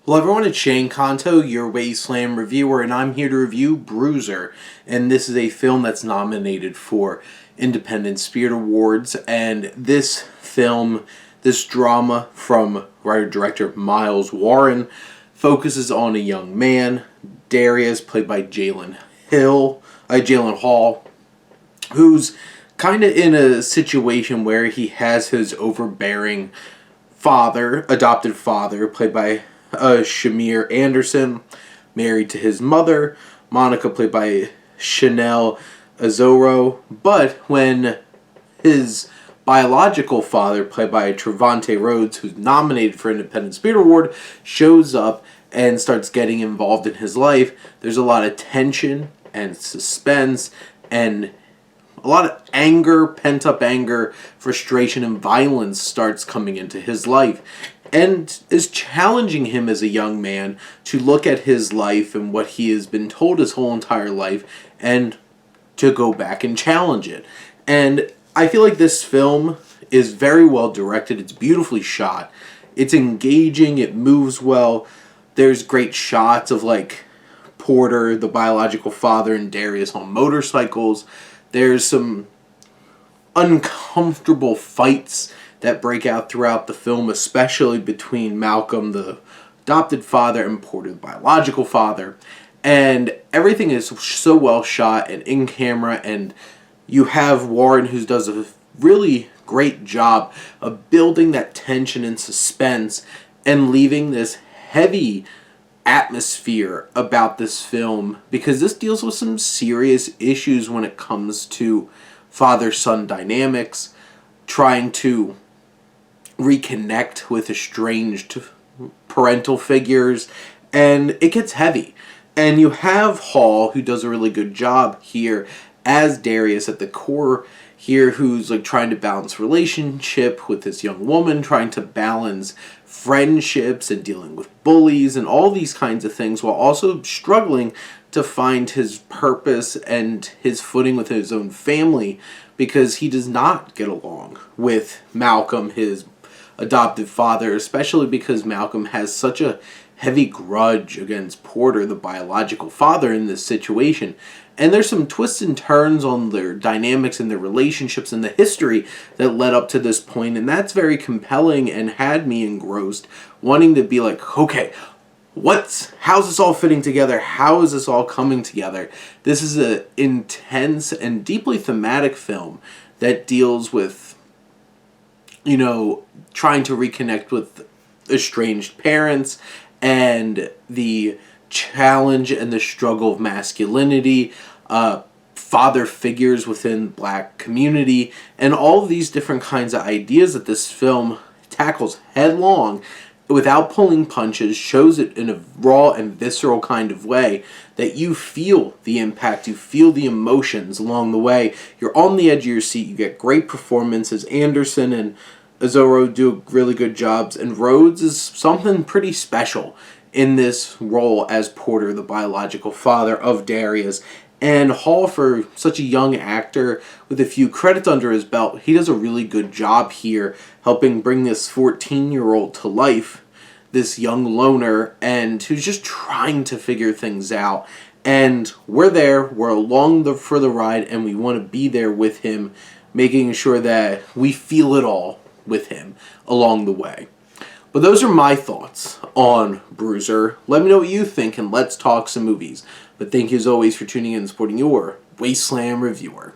Hello everyone, it's Shane Kanto, your Wasteland reviewer, and I'm here to review Bruiser. And this is a film that's nominated for Independent Spirit Awards. And this film, this drama from writer-director Miles Warren, focuses on a young man, Darius, played by Jalen Hall, who's kind of in a situation where he has his overbearing adopted father, played by Shamir Anderson, married to his mother, Monica, played by Chanel Azoro. But when his biological father, played by Trevante Rhodes, who's nominated for Independent Spirit Award, shows up and starts getting involved in his life, there's a lot of tension and suspense and a lot of anger, pent-up anger, frustration, and violence starts coming into his life and is challenging him as a young man to look at his life and what he has been told his whole entire life and to go back and challenge it. And I feel like this film is very well directed. It's beautifully shot. It's engaging. It moves well. There's great shots of Porter, the biological father, and Darius on motorcycles. There's some uncomfortable fights that break out throughout the film, especially between Malcolm, the adopted father, and Porter, the biological father. And everything is so well shot and in camera, and you have Warren, who does a really great job of building that tension and suspense and leaving this heavy atmosphere about this film, because this deals with some serious issues when it comes to father-son dynamics, trying to reconnect with estranged parental figures, and it gets heavy. And you have Hall, who does a really good job here as Darius at the core here, who's trying to balance relationship with this young woman, trying to balance friendships and dealing with bullies and all these kinds of things, while also struggling to find his purpose and his footing with his own family, because he does not get along with Malcolm, his adoptive father, especially because Malcolm has such a heavy grudge against Porter, the biological father, in this situation. And there's some twists and turns on their dynamics and their relationships and the history that led up to this point, and that's very compelling and had me engrossed, wanting to be okay, how's this all fitting together? How is this all coming together? This is an intense and deeply thematic film that deals with, trying to reconnect with estranged parents and the challenge and the struggle of masculinity, father figures within black community, and all of these different kinds of ideas that this film tackles headlong without pulling punches, shows it in a raw and visceral kind of way that you feel the impact, you feel the emotions along the way. You're on the edge of your seat. You get great performances. Anderson and Azoro do really good jobs, and Rhodes is something pretty special in this role as Porter, the biological father of Darius. And Hall, for such a young actor with a few credits under his belt, he does a really good job here helping bring this 14-year-old to life, this young loner, and who's just trying to figure things out. And we're along for the ride, and we want to be there with him, making sure that we feel it all with him along the way. But those are my thoughts on Bruiser. Let me know what you think, and let's talk some movies. But thank you as always for tuning in and supporting your Wasteland reviewer.